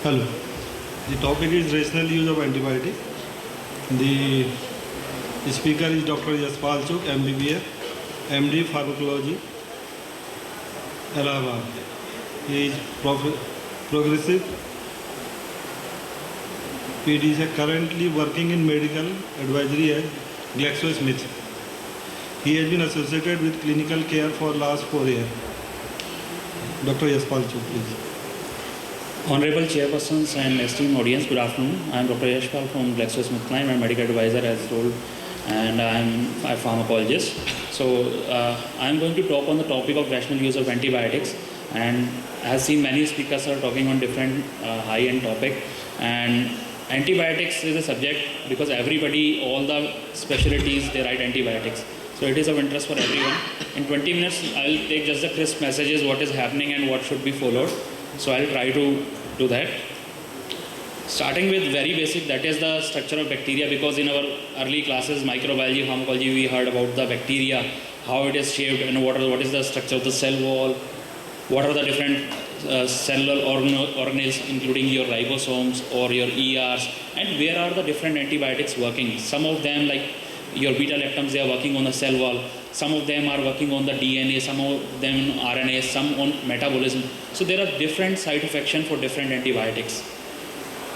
Hello. The topic is rational use of antibiotic. The speaker is Dr. Yashpal Chuk, MBBS, MD Pharmacology, Allahabad. He is progressive PDC, currently working in medical advisory at GlaxoSmith. He has been associated with clinical care for last 4 years. Dr. Yashpal Chuk, please. Honorable Chairpersons and esteemed audience, good afternoon. I am Dr. Yashpal from GlaxoSmithKline. I'm a medical advisor as told, and I am a pharmacologist. So I am going to talk on the topic of rational use of antibiotics, and I have seen many speakers are talking on different high-end topic. And antibiotics is a subject because everybody, all the specialties, they write antibiotics. So it is of interest for everyone. In 20 minutes, I will take just the crisp messages, what is happening and what should be followed. So I will try to do that. Starting with very basic, that is the structure of bacteria, because in our early classes, microbiology, pharmacology, we heard about the bacteria, how it is shaped, and what is the structure of the cell wall, what are the different cellular organelles, including your ribosomes or your ERs, and where are the different antibiotics working. Some of them, like your beta-lactams, they are working on the cell wall. Some of them are working on the DNA, some of them on RNA, some on metabolism. So there are different site of action for different antibiotics.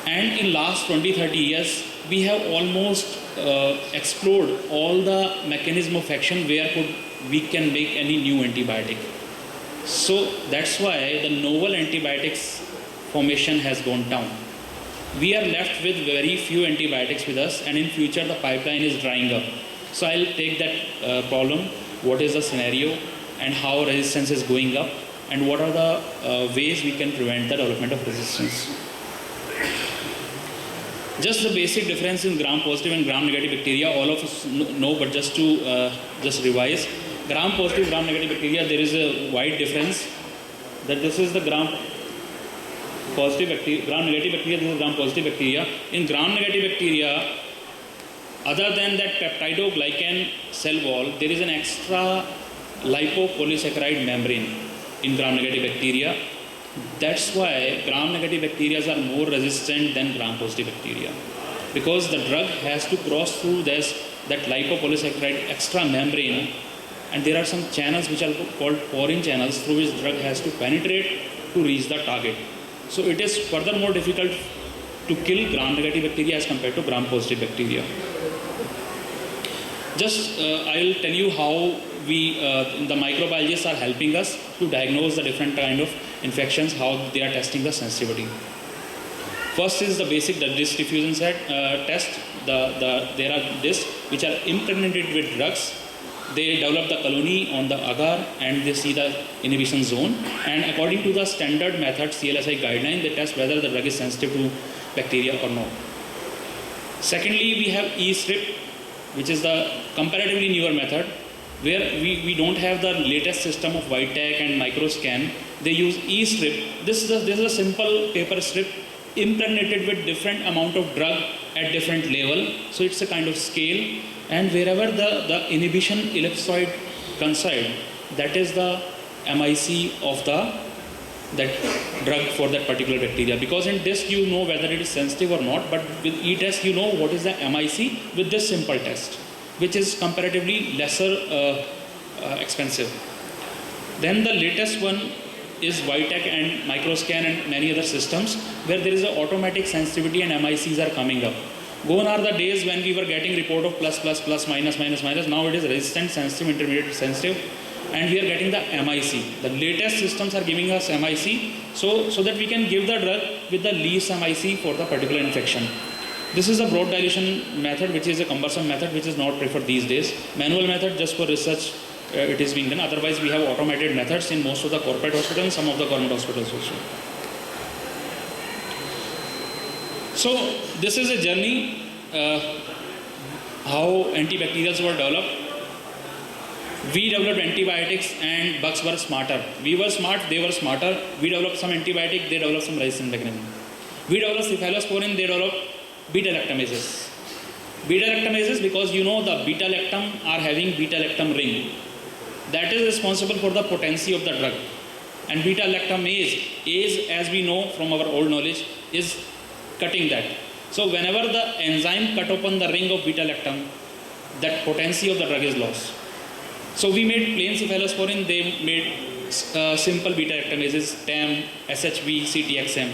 And in last 20-30 years, we have almost explored all the mechanism of action where we can make any new antibiotic. So that's why the novel antibiotics formation has gone down. We are left with very few antibiotics with us, and in future the pipeline is drying up. So I'll take that problem, what is the scenario and how resistance is going up, and what are the ways we can prevent the development of resistance. Just the basic difference in gram-positive and gram-negative bacteria, all of us know, but just to just revise, gram-positive, gram-negative bacteria, there is a wide difference, that this is the gram-positive bacteria, gram-negative bacteria, this is gram-positive bacteria. In gram-negative bacteria, other than that peptidoglycan cell wall, there is an extra lipopolysaccharide membrane in gram-negative bacteria. That's why gram-negative bacteria are more resistant than gram-positive bacteria, because the drug has to cross through that lipopolysaccharide extra membrane, and there are some channels which are called porin channels through which drug has to penetrate to reach the target. So it is further more difficult to kill gram-negative bacteria as compared to gram-positive bacteria. Just I will tell you how the microbiologists are helping us to diagnose the different kind of infections, how they are testing the sensitivity. First is the basic disc diffusion test. There are discs which are impregnated with drugs. They develop the colony on the agar and they see the inhibition zone. And according to the standard method CLSI guideline, they test whether the drug is sensitive to bacteria or not. Secondly, we have E-strip, which is the comparatively newer method, where we don't have the latest system of Vitek and microscan. They use E-strip. This is a simple paper strip impregnated with different amount of drug at different level. So it's a kind of scale, and wherever the inhibition ellipsoid coincide, that is the MIC of that drug for that particular bacteria. Because in disc you know whether it is sensitive or not, but with E-test you know what is the MIC with this simple test, which is comparatively lesser expensive. Then the latest one is Vitek and microscan and many other systems where there is an automatic sensitivity and MICs are coming up. Gone are the days when we were getting report of plus, minus. Now it is resistant, sensitive, intermediate, sensitive, and we are getting the MIC. The latest systems are giving us MIC so that we can give the drug with the least MIC for the particular infection. This is a broad dilution method, which is a cumbersome method, which is not preferred these days. Manual method just for research it is being done. Otherwise we have automated methods in most of the corporate hospitals, some of the government hospitals also. So this is a journey how antibacterials were developed. We developed antibiotics and bugs were smarter. We were smart, they were smarter. We developed some antibiotic, they developed some resistant mechanism. We developed cephalosporin, they developed beta-lactamases. Beta-lactamases, because you know the beta-lactam are having beta-lactam ring. That is responsible for the potency of the drug. And beta-lactamase is, as we know from our old knowledge, is cutting that. So whenever the enzyme cut open the ring of beta-lactam, that potency of the drug is lost. So we made plain cephalosporin, they made simple beta-lactamases, TAM, SHB, CTXM.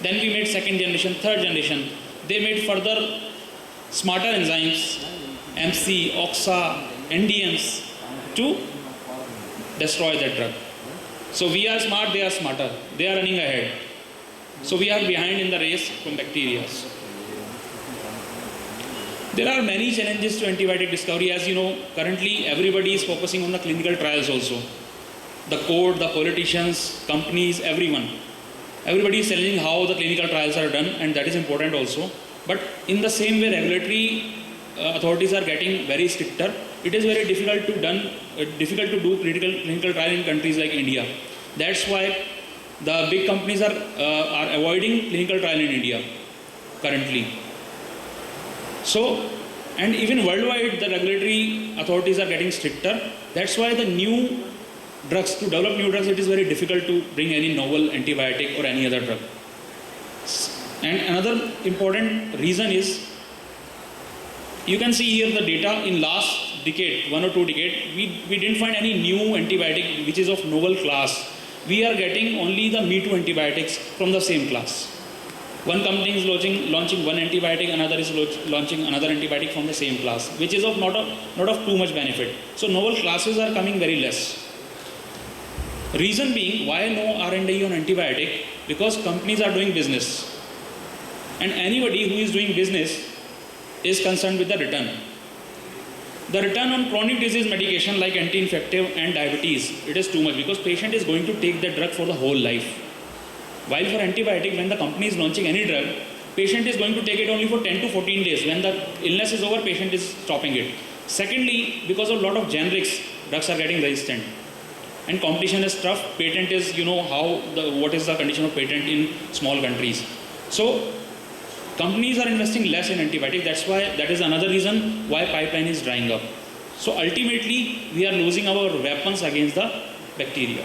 Then we made second generation, third generation. They made further smarter enzymes, MC, OXA, NDMs to destroy that drug. So we are smart, they are smarter. They are running ahead. So we are behind in the race from bacteria. There are many challenges to antibiotic discovery. As you know, currently everybody is focusing on the clinical trials also. The court, the politicians, companies, everyone. Everybody is telling how the clinical trials are done, and that is important also. But in the same way, regulatory authorities are getting very stricter. It is very difficult to do clinical trial in countries like India. That's why the big companies are avoiding clinical trial in India currently. So, and even worldwide, the regulatory authorities are getting stricter. That's why the new drugs, to develop new drugs, it is very difficult to bring any novel antibiotic or any other drug. And another important reason is, you can see here the data in last decade, 1 or 2 decades, we didn't find any new antibiotic which is of novel class. We are getting only the me too antibiotics from the same class. One company is launching one antibiotic, another is launching another antibiotic from the same class, which is of not of too much benefit. So novel classes are coming very less. Reason being, why no R&D on antibiotic? Because companies are doing business. And anybody who is doing business is concerned with the return. The return on chronic disease medication like anti-infective and diabetes, it is too much because patient is going to take that drug for the whole life. While for antibiotic, when the company is launching any drug, patient is going to take it only for 10 to 14 days. When the illness is over, patient is stopping it. Secondly, because of a lot of generics, drugs are getting resistant. And competition is tough. Patent is, you know, what is the condition of patent in small countries. So, companies are investing less in antibiotics. That is another reason why pipeline is drying up. So, ultimately, we are losing our weapons against the bacteria.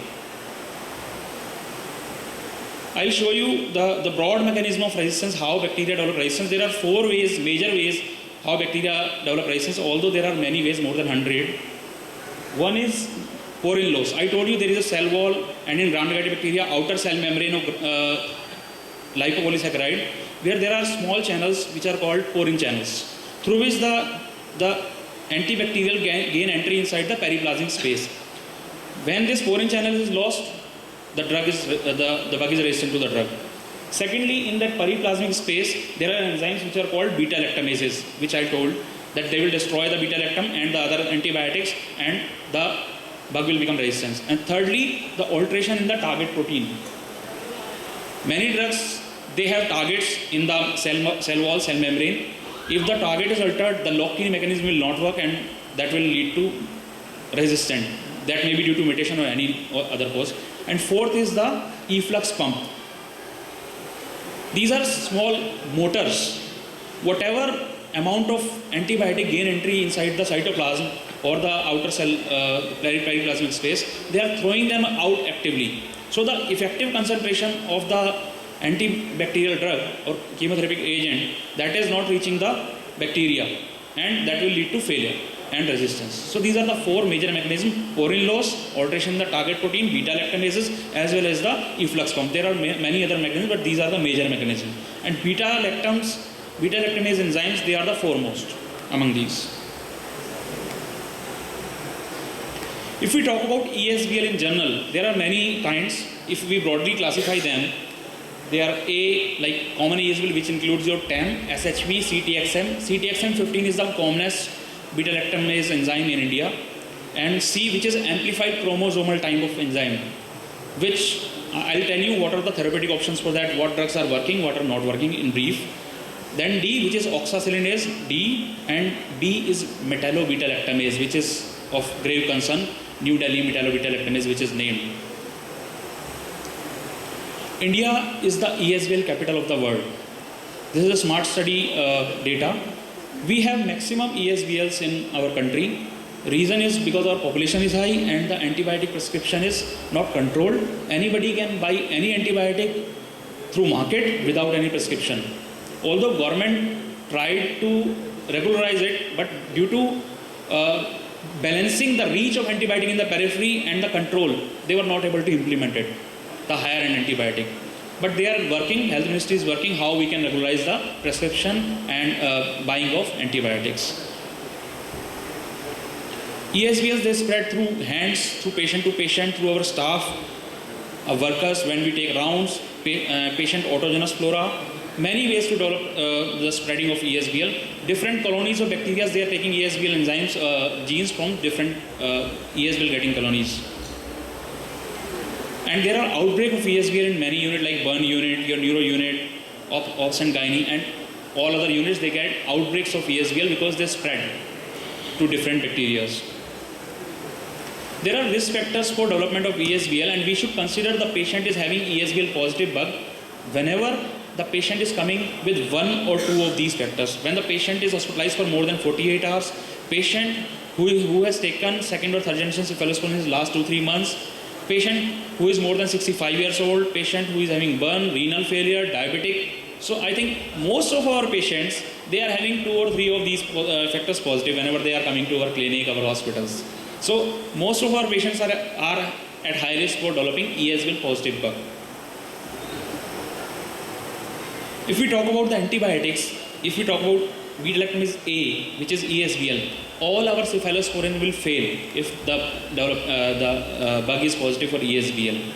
I'll show you the broad mechanism of resistance, how bacteria develop resistance. There are 4 ways, major ways, how bacteria develop resistance, although there are many ways, more than 100. One is porin loss. I told you there is a cell wall, and in gram-negative bacteria, outer cell membrane of lipopolysaccharide, where there are small channels which are called porin channels, through which the antibacterial gain entry inside the periplasmic space. When this porin channel is lost, the bug is resistant to the drug. Secondly, in that periplasmic space, there are enzymes which are called beta-lactamases, which I told that they will destroy the beta-lactam and the other antibiotics, and the bug will become resistant. And thirdly, the alteration in the target protein. Many drugs, they have targets in the cell wall, cell membrane. If the target is altered, the lock-in mechanism will not work, and that will lead to resistance. That may be due to mutation or any other cause. And fourth is the efflux pump. These are small motors. Whatever amount of antibiotic gain entry inside the cytoplasm or the outer cell periplasmic space, they are throwing them out actively. So the effective concentration of the antibacterial drug or chemotherapeutic agent, that is not reaching the bacteria, and that will lead to failure and resistance. So these are the 4 major mechanisms: porin loss, alteration in the target protein, beta-lactamases, as well as the efflux pump. There are many other mechanisms, but these are the major mechanisms. And beta-lactamase enzymes, they are the foremost among these. If we talk about ESBL in general, there are many kinds. If we broadly classify them, they are A, like common ESBL, which includes your TAM, SHB, CTXM. CTXM15 is the commonest beta-lactamase enzyme in India. And C, which is amplified chromosomal type of enzyme, which I'll tell you what are the therapeutic options for that, what drugs are working, what are not working in brief. Then D, which is oxacillinase, D, and B is metallo-beta-lactamase, which is of grave concern, New Delhi metallo-beta-lactamase, which is named. India is the ESBL capital of the world. This is a smart study data. We have maximum ESBLs in our country. Reason is because our population is high and the antibiotic prescription is not controlled. Anybody can buy any antibiotic through market without any prescription. Although government tried to regularize it, but due to balancing the reach of antibiotic in the periphery and the control, they were not able to implement it, the higher end antibiotic. But they are working, health ministry is working how we can regularize the prescription and buying of antibiotics. ESBLs, they spread through hands, through patient to patient, through our staff, workers when we take rounds, patient autogenous flora. Many ways to develop the spreading of ESBL. Different colonies of bacteria, they are taking ESBL enzymes, genes from different ESBL getting colonies. And there are outbreak of ESBL in many units like burn unit, your neuro unit, obs and gynae, and all other units, they get outbreaks of ESBL because they spread to different bacteria. There are risk factors for development of ESBL, and we should consider the patient is having ESBL positive bug whenever the patient is coming with one or two of these factors. When the patient is hospitalized for more than 48 hours, patient who has taken second or third generation cephalosporin in the last 2-3 months, patient who is more than 65 years old, patient who is having burn, renal failure, diabetic. So I think most of our patients, they are having 2 or 3 of these factors positive whenever they are coming to our clinic, our hospitals. So most of our patients are at high risk for developing ESBL positive bug. If we talk about the antibiotics, if we talk about beta-lactamase A, which is ESBL, all our cephalosporin will fail if the bug is positive for ESBL.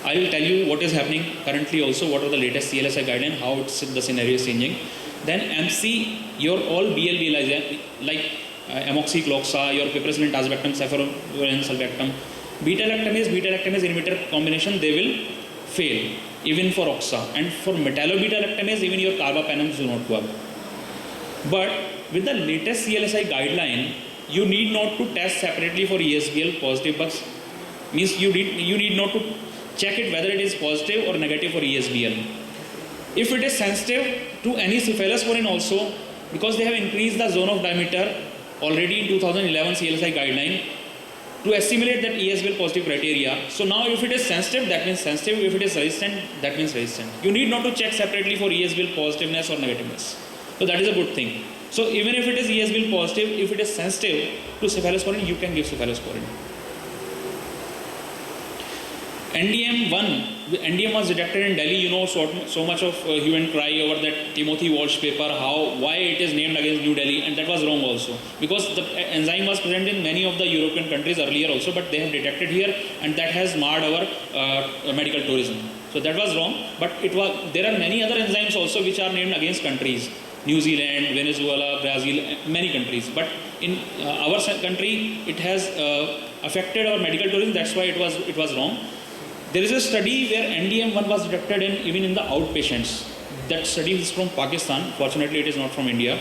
I will tell you what is happening currently also, what are the latest CLSI guidelines, how the scenario is changing. Then MC, your all BLBL like amoxicloxa, your piperacillin tazobactam, cephalosporin sulbactam, beta-lactamase inhibitor combination, they will fail even for oxa, and for metallo-beta-lactamase even your carbapenems do not work. But with the latest CLSI guideline, you need not to test separately for ESBL positive bugs. Means you need not to check it whether it is positive or negative for ESBL. If it is sensitive to any cephalosporin also, because they have increased the zone of diameter already in 2011 CLSI guideline to assimilate that ESBL positive criteria. So now if it is sensitive, that means sensitive. If it is resistant, that means resistant. You need not to check separately for ESBL positiveness or negativeness. So that is a good thing. So even if it is ESBL positive, if it is sensitive to cephalosporin, you can give cephalosporin. NDM was detected in Delhi. You know so much of hue and cry over that Timothy Walsh paper, why it is named against New Delhi, and that was wrong also, because the enzyme was present in many of the European countries earlier also, but they have detected here, and that has marred our medical tourism. So that was wrong, but there are many other enzymes also which are named against countries, New Zealand, Venezuela, Brazil, many countries. But in our country, it has affected our medical tourism. That's why it was wrong. There is a study where NDM1 was detected even in the outpatients. That study is from Pakistan. Fortunately, it is not from India.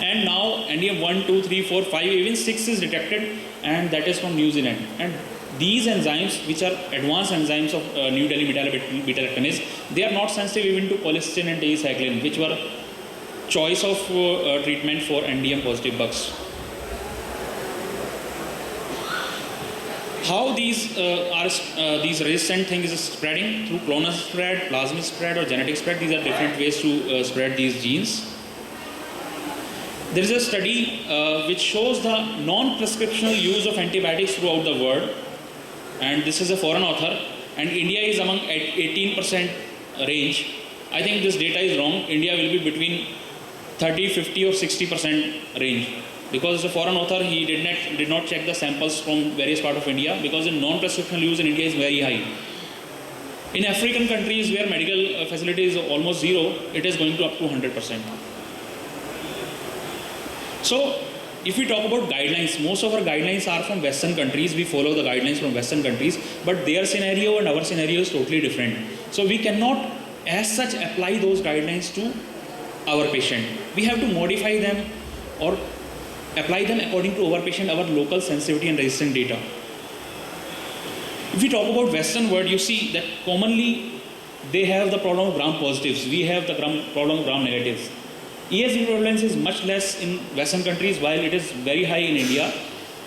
And now NDM1, 2, 3, 4, 5, even 6 is detected, and that is from New Zealand. And these enzymes, which are advanced enzymes of New Delhi beta-lactamase, they are not sensitive even to colistin and tetracycline, which were choice of treatment for NDM positive bugs. How these resistant things is spreading through clonal spread, plasmid spread, or genetic spread. These are different ways to spread these genes. There is a study which shows the non-prescriptional use of antibiotics throughout the world, and this is a foreign author, and India is among 18% range. I think this data is wrong. India will be between 30, 50 or 60% range. Because the foreign author, he did not check the samples from various parts of India, because the non-prescriptional use in India is very high. In African countries where medical facility is almost zero, it is going to up to 100%. So if we talk about guidelines, most of our guidelines are from Western countries. We follow the guidelines from Western countries, but their scenario and our scenario is totally different. So we cannot as such apply those guidelines to our patient. We have to modify them or apply them according to our patient, our local sensitivity and resistant data. If we talk about Western world, you see that commonly they have the problem of gram positives. We have the problem of gram negatives. ESBL prevalence is much less in Western countries, while it is very high in India.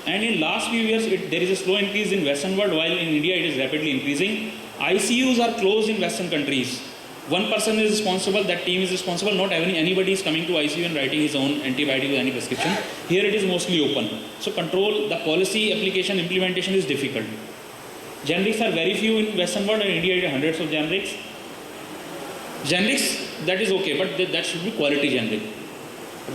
And in last few years, there is a slow increase in Western world, while in India it is rapidly increasing. ICUs are closed in Western countries. One person is responsible, that team is responsible, not anybody is coming to ICU and writing his own antibiotic with any prescription. Here it is mostly open. So control, the policy application, implementation is difficult. Generics are very few in Western world, and India has hundreds of generics. Generics, that is okay, but that should be quality generic.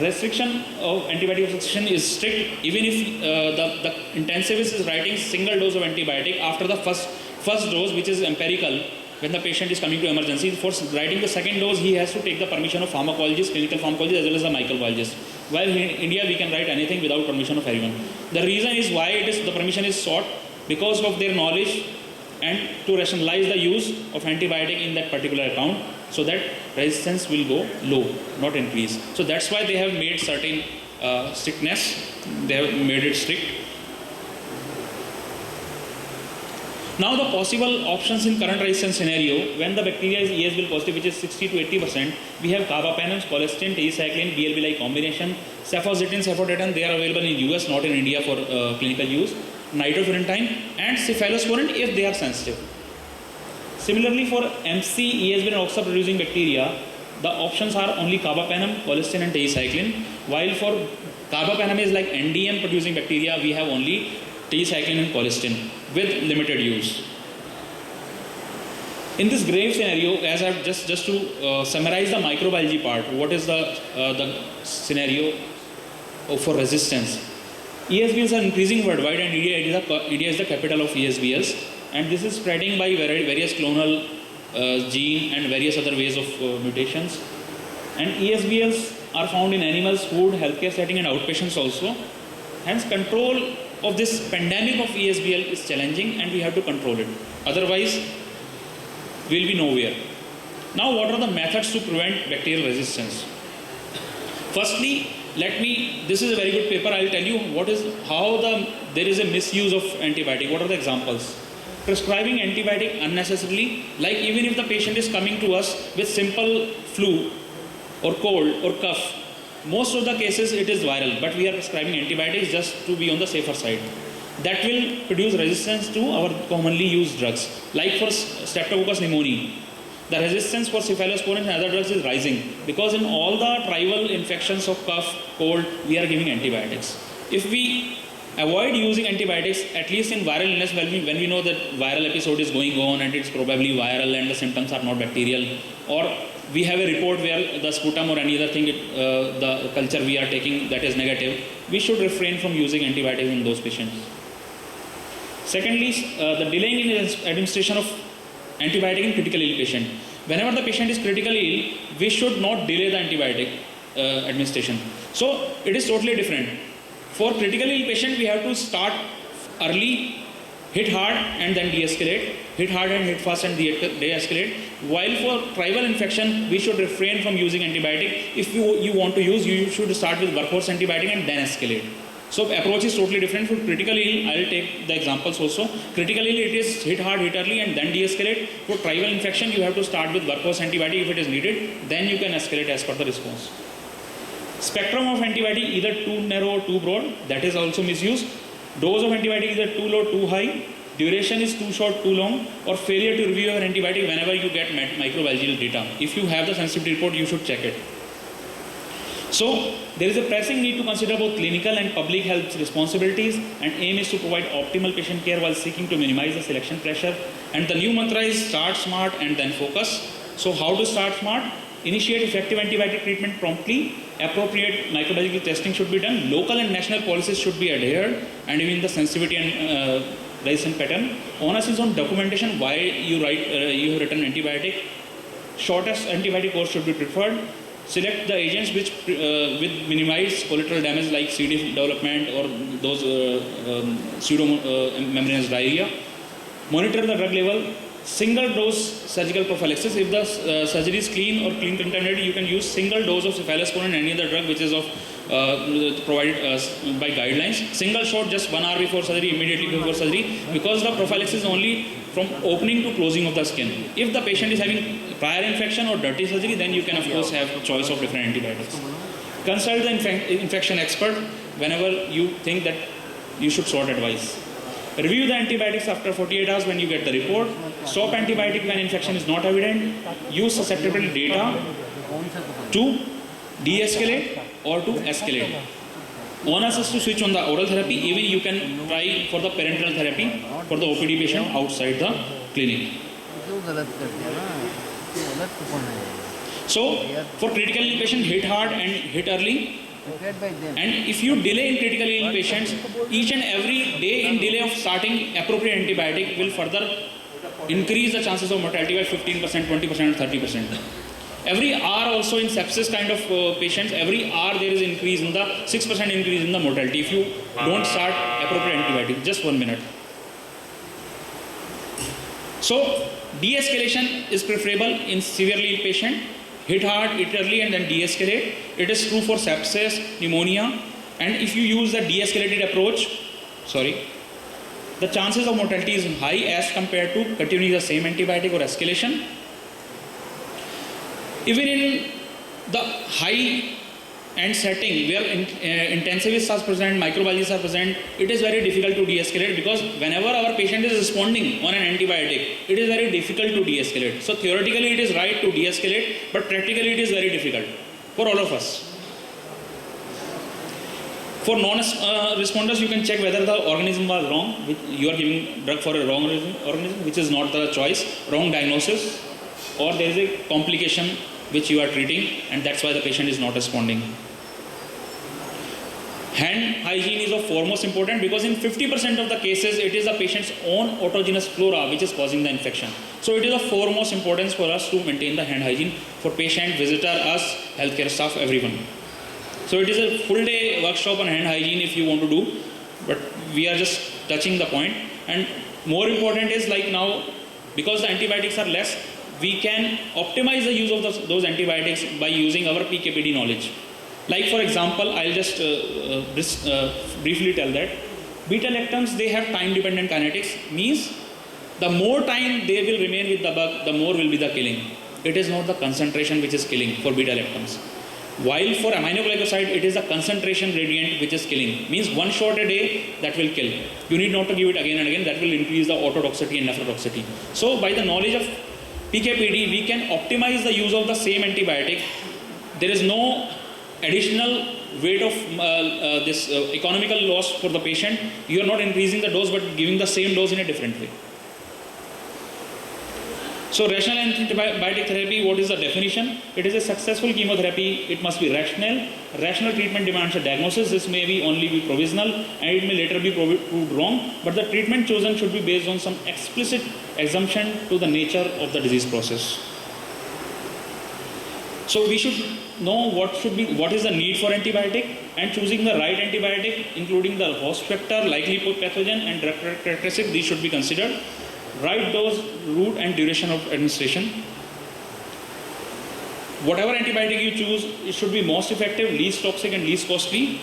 Restriction of antibiotic prescription is strict, even if the intensivist is writing single dose of antibiotic after the first dose, which is empirical. When the patient is coming to emergency, for writing the second dose, he has to take the permission of pharmacologist, clinical pharmacologist, as well as the microbiologist. While in India, we can write anything without permission of everyone. The reason is why the permission is sought, because of their knowledge and to rationalize the use of antibiotic in that particular account, so that resistance will go low, not increase. So that's why they have made certain strictness. They have made it strict. Now the possible options in current resistance scenario, when the bacteria is ESBL positive, which is 60 to 80%, we have carbapenem, colistin, tetracycline, BLB-like combination, cefoxitin, cefotetan. They are available in US, not in India for clinical use. Nitrofurantoin and cephalosporin if they are sensitive. Similarly, for MC, ESBL and OXA producing bacteria, the options are only carbapenem, colistin and tetracycline. While for carbapenem is like NDM producing bacteria, we have only tetracycline and colistin with limited use. In this grave scenario, as I've just to summarize the microbiology part, what is the scenario for resistance? ESBLs are increasing worldwide, and India is the capital of ESBLs, and this is spreading by various clonal gene and various other ways of mutations. And ESBLs are found in animals, food, healthcare setting and outpatients also. Hence, control of this pandemic of ESBL is challenging, and we have to control it. Otherwise, we will be nowhere. Now, what are the methods to prevent bacterial resistance? Firstly, this is a very good paper. I will tell you how there is a misuse of antibiotic. What are the examples? Prescribing antibiotic unnecessarily, like even if the patient is coming to us with simple flu or cold or cough, most of the cases it is viral, but we are prescribing antibiotics just to be on the safer side. That will produce resistance to our commonly used drugs. Like for Streptococcus pneumoniae, the resistance for cephalosporin and other drugs is rising, because in all the trival infections of cough, cold, we are giving antibiotics. If we avoid using antibiotics, at least in viral illness, when we know that viral episode is going on and it's probably viral and the symptoms are not bacterial, or we have a report where the sputum or any other thing, the culture we are taking that is negative, we should refrain from using antibiotics in those patients. Secondly, the delaying in administration of antibiotic in critically ill patient. Whenever the patient is critically ill, we should not delay the antibiotic administration. So it is totally different. For critically ill patient, we have to start early, hit hard and then de-escalate, hit hard and hit fast and de-escalate. While for trival infection, we should refrain from using antibiotic. If you want to use, you should start with workhorse antibiotic and then escalate. So approach is totally different. For critically ill, I will take the examples also. Critically ill, it is hit hard, hit early and then de-escalate. For trival infection, you have to start with workhorse antibiotic if it is needed. Then you can escalate as per the response. Spectrum of antibiotic either too narrow or too broad, that is also misused. Dose of antibiotic either too low, too high. Duration is too short, too long, or failure to review your antibiotic whenever you get microbiological data. If you have the sensitivity report, you should check it. So, there is a pressing need to consider both clinical and public health responsibilities, and aim is to provide optimal patient care while seeking to minimize the selection pressure. And the new mantra is start smart and then focus. So, how to start smart? Initiate effective antibiotic treatment promptly. Appropriate microbiological testing should be done. Local and national policies should be adhered, and even the sensitivity and resistance pattern. Onus is on documentation why you have written antibiotic. Shortest antibiotic course should be preferred. Select the agents which with minimized collateral damage like C. diff development or those pseudomembranous diarrhea. Monitor the drug level. Single dose surgical prophylaxis. If the surgery is clean or clean contaminated, you can use single dose of cephalosporin and any other drug which is of provided by guidelines. Single shot just 1 hour before surgery, immediately before surgery, because the prophylaxis is only from opening to closing of the skin. If the patient is having prior infection or dirty surgery, then you can of course have a choice of different antibiotics. Consult the infection expert whenever you think that you should sought advice. Review the antibiotics after 48 hours when you get the report. Stop antibiotic when infection is not evident. Use susceptibility data to de-escalate or to escalate. Onus is to switch on the oral therapy. Even you can try for the parenteral therapy for the OPD patient outside the clinic. जो गलत कर दिया ना, ये गलत तो कौन है? So, for critically ill patient, hit hard and hit early. Prepared by them. And if you delay in critically ill patients, each and every day in delay of starting appropriate antibiotic will further increase the chances of mortality by 15%, 20%, or 30%. Every hour also in sepsis kind of patients, every hour there is increase in the 6% increase in the mortality if you don't start appropriate antibiotic. Just 1 minute. So, de-escalation is preferable in severely ill patient. Hit hard, hit early, and then de-escalate. It is true for sepsis, pneumonia, and if you use the de-escalated approach, the chances of mortality is high as compared to continuing the same antibiotic or escalation. Even in the high end setting where intensivists are present, microbiologists are present, it is very difficult to de-escalate because whenever our patient is responding on an antibiotic, it is very difficult to de-escalate. So theoretically it is right to de-escalate, but practically it is very difficult for all of us. For non-responders, you can check whether the organism was wrong. You are giving drug for a wrong organism, which is not the choice, wrong diagnosis, or there is a complication which you are treating, and that's why the patient is not responding. Hand hygiene is of foremost important because in 50% of the cases, it is the patient's own autogenous flora which is causing the infection. So it is of foremost importance for us to maintain the hand hygiene for patient, visitor, us, healthcare staff, everyone. So it is a full day workshop on hand hygiene if you want to do, but we are just touching the point. And more important is like now, because the antibiotics are less, we can optimize the use of those antibiotics by using our PKPD knowledge. Like for example, I'll just briefly tell that beta-lactams, they have time-dependent kinetics, means the more time they will remain with the bug, the more will be the killing. It is not the concentration which is killing for beta-lactams. While for aminoglycoside, it is the concentration gradient which is killing. Means one shot a day, that will kill. You need not to give it again and again, that will increase the ototoxicity and nephrotoxicity. So by the knowledge of PKPD, we can optimize the use of the same antibiotic. There is no additional weight of this economical loss for the patient. You are not increasing the dose but giving the same dose in a different way. So rational antibiotic therapy, what is the definition? It is a successful chemotherapy. It must be rational. Rational treatment demands a diagnosis. This may be only be provisional and it may later be proved wrong. But the treatment chosen should be based on some explicit assumption to the nature of the disease process. So we should know what is the need for antibiotic, and choosing the right antibiotic, including the host vector, likely pathogen, and drug characteristic. These should be considered. Right dose, route, and duration of administration. Whatever antibiotic you choose, it should be most effective, least toxic, and least costly.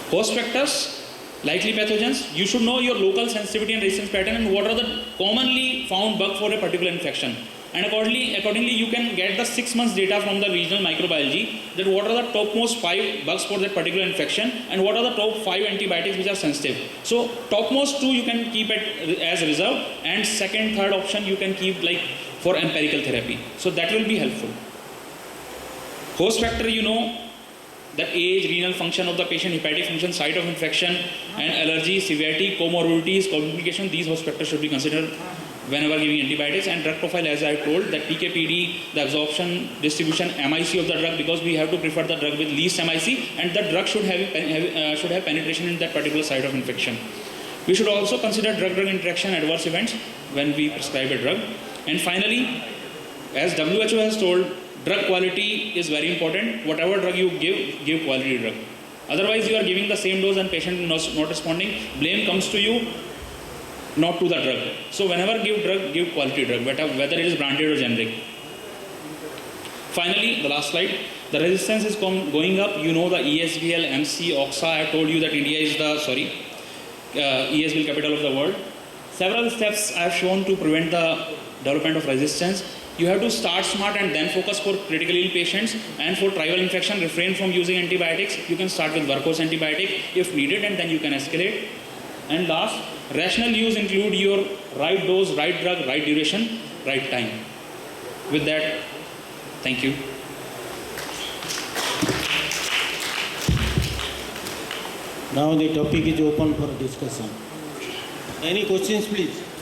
Host vectors, likely pathogens. You should know your local sensitivity and resistance pattern and what are the commonly found bug for a particular infection. And accordingly, you can get the 6 months data from the regional microbiology that what are the topmost 5 bugs for that particular infection and what are the top 5 antibiotics which are sensitive. So topmost 2 you can keep it as reserve, and second, third option you can keep like for empirical therapy. So that will be helpful. Host factor, you know, that age, renal function of the patient, hepatic function, site of infection, and allergy, severity, comorbidities, complication, these host factors should be considered whenever giving antibiotics. And drug profile, as I told, that PKPD, the absorption, distribution, MIC of the drug, because we have to prefer the drug with least MIC, and the drug should have penetration in that particular site of infection. We should also consider drug-drug interaction adverse events when we prescribe a drug. And finally, as WHO has told, drug quality is very important. Whatever drug you give quality drug. Otherwise, you are giving the same dose and patient not responding. Blame comes to you, not to the drug. So whenever give drug, give quality drug, whether it is branded or generic. Finally, the last slide. The resistance is going up. You know the ESBL, MC, OXA. I told you that India is the, ESBL capital of the world. Several steps I have shown to prevent the development of resistance. You have to start smart and then focus for critically ill patients. And for trival infection, refrain from using antibiotics. You can start with Vercos antibiotic if needed, and then you can escalate. And last, rational use include your right dose, right drug, right duration, right time. With that, thank you. Now the topic is open for discussion. Any questions, please?